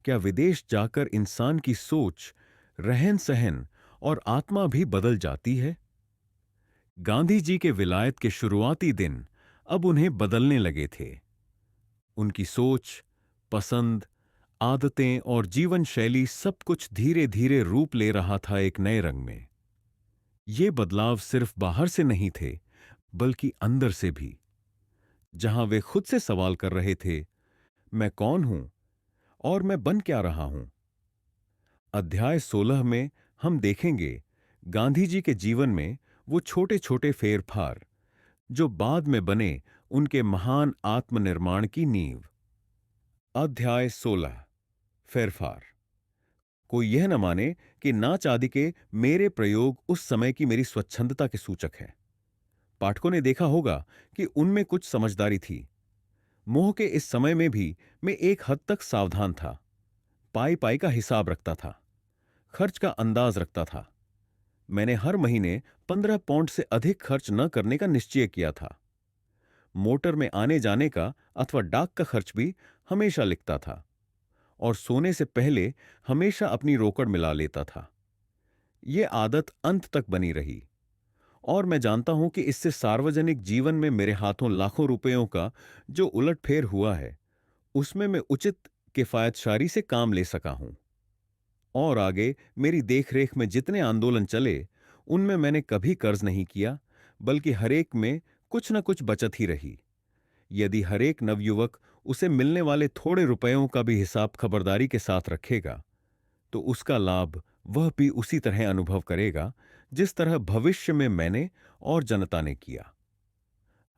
क्या विदेश जाकर इंसान की सोच, रहन-सहन और आत्मा भी बदल जाती है? गांधी जी के विलायत के शुरुआती दिन अब उन्हें बदलने लगे थे। उनकी सोच, पसंद, आदतें और जीवन शैली सब कुछ धीरे-धीरे रूप ले रहा था एक नए रंग में। ये बदलाव सिर्फ बाहर से नहीं थे, बल्कि अंदर से भी। जहां वे खुद से सवाल कर रहे थे, मैं कौन हूं और मैं बन क्या रहा हूं? अध्याय 16 में हम देखेंगे गांधी जी के जीवन में वो छोटे-छोटे फेरफार जो बाद में बने उनके महान आत्मनिर्माण की नींव। अध्याय 16 फेरफार। कोई यह न माने कि नाच आदि के मेरे प्रयोग उस समय की मेरी स्वच्छंदता के सूचक है। पाठकों ने देखा होगा कि उनमें कुछ समझदारी थी। मोह के इस समय में भी मैं एक हद तक सावधान था। पाई पाई का हिसाब रखता था, खर्च का अंदाज रखता था। मैंने हर महीने 15 पौंड से अधिक खर्च न करने का निश्चय किया था। मोटर में आने जाने का अथवा डाक का खर्च भी हमेशा लिखता था और सोने से पहले हमेशा अपनी रोकड़ मिला लेता था। यह आदत अंत तक बनी रही और मैं जानता हूं कि इससे सार्वजनिक जीवन में मेरे हाथों लाखों रुपयों का जो उलटफेर हुआ है, उसमें मैं उचित किफायतशारी से काम ले सका हूं। और आगे मेरी देखरेख में जितने आंदोलन चले, उनमें मैंने कभी कर्ज नहीं किया, बल्कि हरेक में कुछ न कुछ बचत ही रही। यदि हरेक नवयुवक उसे मिलने वाले थोड़े रुपयों का भी हिसाब खबरदारी के साथ रखेगा, तो उसका लाभ वह भी उसी तरह अनुभव करेगा जिस तरह भविष्य में मैंने और जनता ने किया।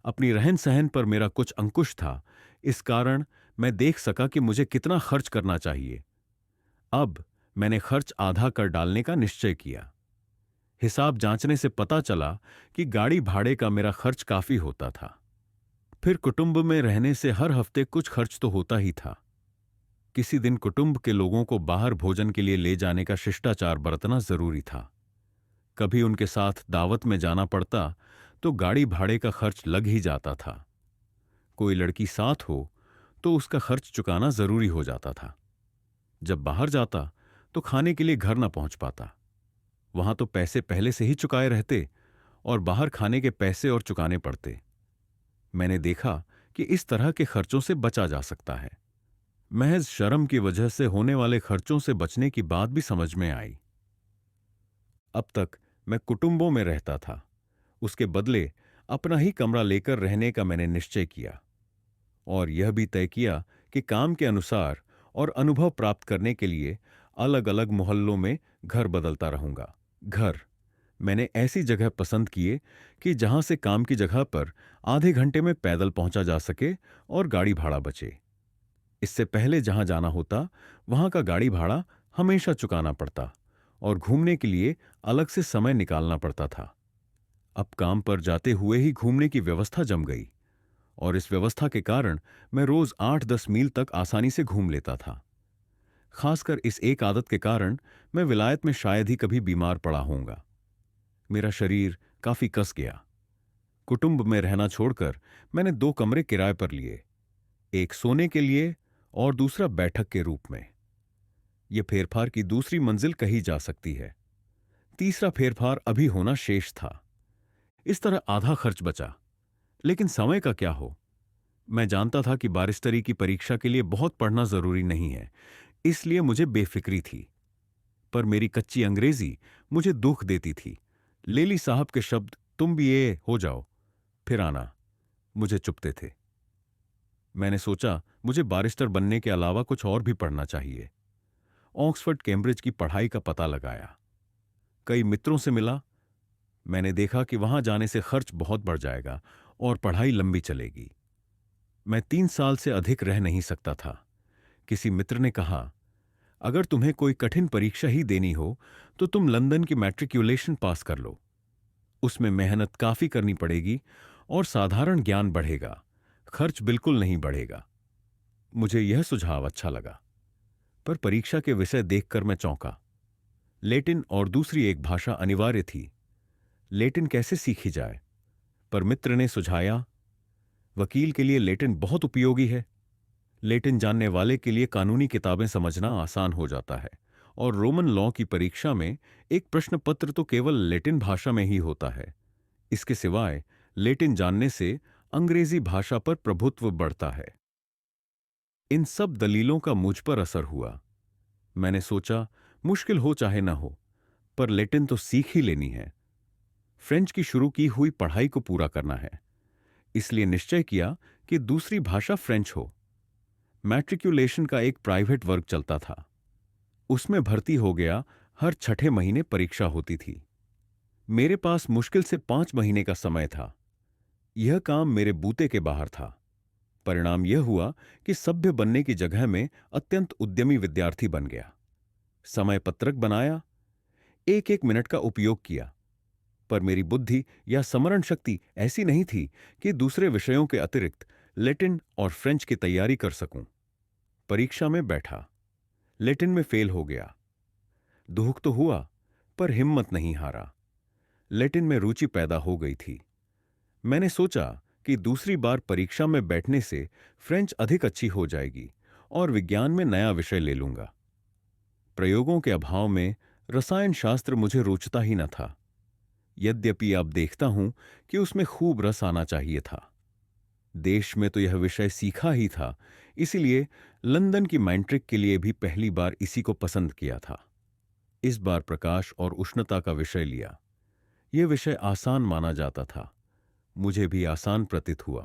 अपनी रहन सहन पर मेरा कुछ अंकुश था, इस कारण मैं देख सका कि मुझे कितना खर्च करना चाहिए। अब मैंने खर्च आधा कर डालने का निश्चय किया। हिसाब जांचने से पता चला कि गाड़ी भाड़े का मेरा खर्च काफी होता था। फिर कुटुंब में रहने से हर हफ्ते कुछ खर्च तो होता ही था। किसी दिन कुटुंब के लोगों को बाहर भोजन के लिए ले जाने का शिष्टाचार बरतना जरूरी था। कभी उनके साथ दावत में जाना पड़ता तो गाड़ी भाड़े का खर्च लग ही जाता था। कोई लड़की साथ हो तो उसका खर्च चुकाना जरूरी हो जाता था। जब बाहर जाता तो खाने के लिए घर ना पहुंच पाता। वहां तो पैसे पहले से ही चुकाए रहते और बाहर खाने के पैसे और चुकाने पड़ते। मैंने देखा कि इस तरह के खर्चों से बचा जा सकता है। महज शर्म की वजह से होने वाले खर्चों से बचने की बात भी समझ में आई। अब तक मैं कुटुंबों में रहता था, उसके बदले अपना ही कमरा लेकर रहने का मैंने निश्चय किया और यह भी तय किया कि काम के अनुसार और अनुभव प्राप्त करने के लिए अलग अलग मोहल्लों में घर बदलता रहूंगा। घर मैंने ऐसी जगह पसंद किए कि जहां से काम की जगह पर आधे घंटे में पैदल पहुंचा जा सके और गाड़ी भाड़ा बचे। इससे पहले जहां जाना होता वहां का गाड़ी भाड़ा हमेशा चुकाना पड़ता और घूमने के लिए अलग से समय निकालना पड़ता था। अब काम पर जाते हुए ही घूमने की व्यवस्था जम गई और इस व्यवस्था के कारण मैं रोज 8-10 मील तक आसानी से घूम लेता था। खासकर इस एक आदत के कारण मैं विलायत में शायद ही कभी बीमार पड़ा होऊंगा। मेरा शरीर काफी कस गया। कुटुंब में रहना छोड़कर मैंने 2 कमरे किराए पर लिए, एक सोने के लिए और दूसरा बैठक के रूप में। यह फेरफार की दूसरी मंजिल कही जा सकती है। तीसरा फेरफार अभी होना शेष था। इस तरह आधा खर्च बचा। लेकिन समय का क्या हो? मैं जानता था कि बारिस्टरी की परीक्षा के लिए बहुत पढ़ना जरूरी नहीं है, इसलिए मुझे बेफिक्री थी। पर मेरी कच्ची अंग्रेजी मुझे दुख देती थी। लेली साहब के शब्द तुम भी ये हो जाओ फिर आना मुझे चुभते थे। मैंने सोचा मुझे बारिस्टर बनने के अलावा कुछ और भी पढ़ना चाहिए। ऑक्सफोर्ड कैम्ब्रिज की पढ़ाई का पता लगाया, कई मित्रों से मिला। मैंने देखा कि वहां जाने से खर्च बहुत बढ़ जाएगा और पढ़ाई लंबी चलेगी। मैं 3 साल से अधिक रह नहीं सकता था। किसी मित्र ने कहा, अगर तुम्हें कोई कठिन परीक्षा ही देनी हो तो तुम लंदन की मैट्रिक्यूलेशन पास कर लो। उसमें मेहनत काफी करनी पड़ेगी और साधारण ज्ञान बढ़ेगा, खर्च बिल्कुल नहीं बढ़ेगा। मुझे यह सुझाव अच्छा लगा, पर परीक्षा के विषय देखकर मैं चौंका। लैटिन और दूसरी एक भाषा अनिवार्य थी। लैटिन कैसे सीखी जाए? पर मित्र ने सुझाया, वकील के लिए लैटिन बहुत उपयोगी है। लैटिन जानने वाले के लिए कानूनी किताबें समझना आसान हो जाता है और रोमन लॉ की परीक्षा में एक प्रश्न पत्र तो केवल लैटिन भाषा में ही होता है। इसके सिवाय लैटिन जानने से अंग्रेजी भाषा पर प्रभुत्व बढ़ता है। इन सब दलीलों का मुझ पर असर हुआ। मैंने सोचा, मुश्किल हो चाहे ना हो, पर लैटिन तो सीख ही लेनी है। फ्रेंच की शुरू की हुई पढ़ाई को पूरा करना है, इसलिए निश्चय किया कि दूसरी भाषा फ्रेंच हो। मैट्रिकुलेशन का एक प्राइवेट वर्ग चलता था, उसमें भर्ती हो गया। हर छठे महीने परीक्षा होती थी। मेरे पास मुश्किल से 5 महीने का समय था। यह काम मेरे बूते के बाहर था। परिणाम यह हुआ कि सभ्य बनने की जगह में अत्यंत उद्यमी विद्यार्थी बन गया। समय पत्रक बनाया, एक एक मिनट का उपयोग किया, पर मेरी बुद्धि या स्मरण शक्ति ऐसी नहीं थी कि दूसरे विषयों के अतिरिक्त लैटिन और फ्रेंच की तैयारी कर सकूं। परीक्षा में बैठा, लैटिन में फेल हो गया। दुख तो हुआ, पर हिम्मत नहीं हारा। लैटिन में रुचि पैदा हो गई थी। मैंने सोचा कि दूसरी बार परीक्षा में बैठने से फ्रेंच अधिक अच्छी हो जाएगी और विज्ञान में नया विषय ले लूंगा। प्रयोगों के अभाव में रसायन शास्त्र मुझे रोचता ही न था, यद्यपि अब देखता हूं कि उसमें खूब रस आना चाहिए था। देश में तो यह विषय सीखा ही था, इसीलिए लंदन की मैट्रिक के लिए भी पहली बार इसी को पसंद किया था। इस बार प्रकाश और उष्णता का विषय लिया। यह विषय आसान माना जाता था, मुझे भी आसान प्रतीत हुआ।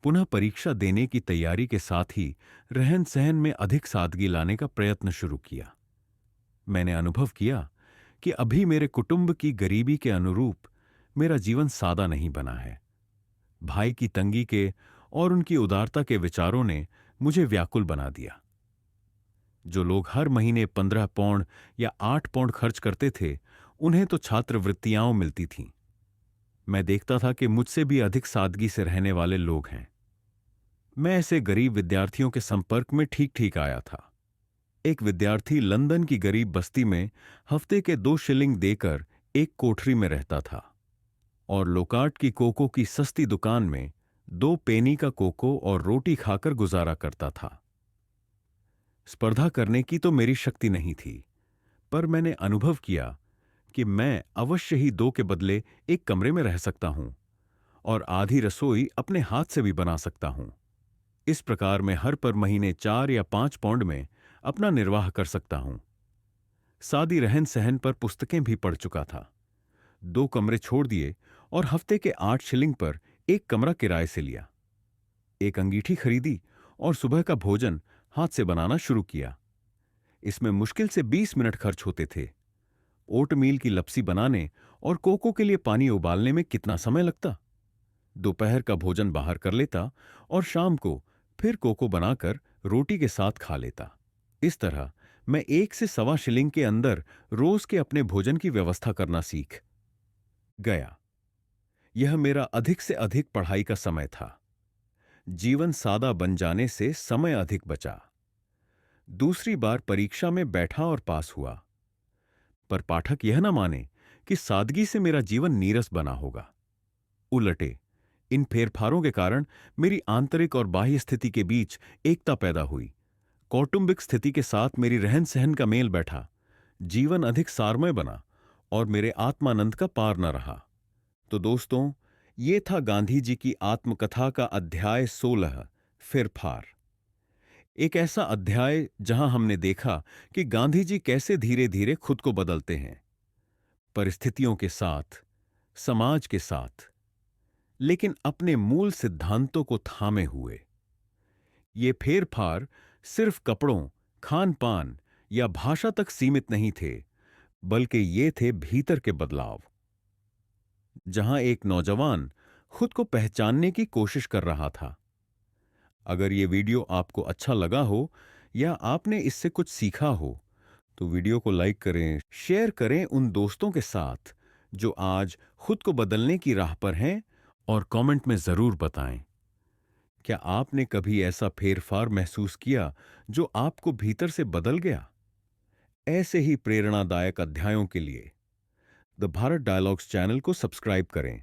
पुनः परीक्षा देने की तैयारी के साथ ही रहन सहन में अधिक सादगी लाने का प्रयत्न शुरू किया। मैंने अनुभव किया कि अभी मेरे कुटुंब की गरीबी के अनुरूप मेरा जीवन सादा नहीं बना है। भाई की तंगी के और उनकी उदारता के विचारों ने मुझे व्याकुल बना दिया। जो लोग हर महीने 15 पौंड या 8 पौंड खर्च करते थे, उन्हें तो छात्रवृत्तियां मिलती थीं। मैं देखता था कि मुझसे भी अधिक सादगी से रहने वाले लोग हैं। मैं ऐसे गरीब विद्यार्थियों के संपर्क में ठीक ठीक आया था। एक विद्यार्थी लंदन की गरीब बस्ती में हफ्ते के 2 शिलिंग देकर एक कोठरी में रहता था और लोकार्ट की कोको की सस्ती दुकान में 2 पेनी का कोको और रोटी खाकर गुजारा करता था। स्पर्धा करने की तो मेरी शक्ति नहीं थी, पर मैंने अनुभव किया कि मैं अवश्य ही 2 के बदले एक कमरे में रह सकता हूं और आधी रसोई अपने हाथ से भी बना सकता हूं। इस प्रकार मैं हर पर महीने 4 या 5 पौंड में अपना निर्वाह कर सकता हूं। सादी रहन सहन पर पुस्तकें भी पढ़ चुका था। 2 कमरे छोड़ दिए और हफ्ते के 8 शिलिंग पर एक कमरा किराए से लिया। एक अंगीठी खरीदी और सुबह का भोजन हाथ से बनाना शुरू किया। इसमें मुश्किल से 20 मिनट खर्च होते थे। ओटमील की लपसी बनाने और कोको के लिए पानी उबालने में कितना समय लगता। दोपहर का भोजन बाहर कर लेता और शाम को फिर कोको बनाकर रोटी के साथ खा लेता। इस तरह मैं 1 से सवा शिलिंग के अंदर रोज के अपने भोजन की व्यवस्था करना सीख गया। यह मेरा अधिक से अधिक पढ़ाई का समय था। जीवन सादा बन जाने से समय अधिक बचा। दूसरी बार परीक्षा में बैठा और पास हुआ, पर पाठक यह न माने कि सादगी से मेरा जीवन नीरस बना होगा। उलटे, इन फेरफारों के कारण मेरी आंतरिक और बाह्य स्थिति के बीच एकता पैदा हुई। कौटुंबिक स्थिति के साथ मेरी रहन सहन का मेल बैठा। जीवन अधिक सारमय बना और मेरे आत्मानंद का पार न रहा। तो दोस्तों, ये था गांधी जी की आत्मकथा का अध्याय 16, फिरफार। एक ऐसा अध्याय जहां हमने देखा कि गांधी जी कैसे धीरे धीरे खुद को बदलते हैं, परिस्थितियों के साथ, समाज के साथ, लेकिन अपने मूल सिद्धांतों को थामे हुए। ये फेरफार सिर्फ कपड़ों, खान पान या भाषा तक सीमित नहीं थे, बल्कि ये थे भीतर के बदलाव। जहां एक नौजवान खुद को पहचानने की कोशिश कर रहा था। अगर ये वीडियो आपको अच्छा लगा हो या आपने इससे कुछ सीखा हो, तो वीडियो को लाइक करें, शेयर करें उन दोस्तों के साथ जो आज खुद को बदलने की राह पर हैं, और कमेंट में जरूर बताएं, क्या आपने कभी ऐसा फेरफार महसूस किया जो आपको भीतर से बदल गया? ऐसे ही प्रेरणादायक अध्यायों के लिए द भारत डायलॉग्स चैनल को सब्सक्राइब करें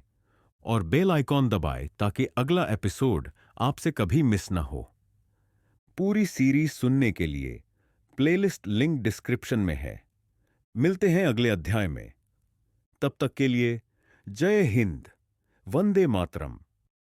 और बेल आइकॉन दबाएं ताकि अगला एपिसोड आपसे कभी मिस न हो। पूरी सीरीज सुनने के लिए प्लेलिस्ट लिंक डिस्क्रिप्शन में है। मिलते हैं अगले अध्याय में। तब तक के लिए जय हिंद, वंदे मातरम।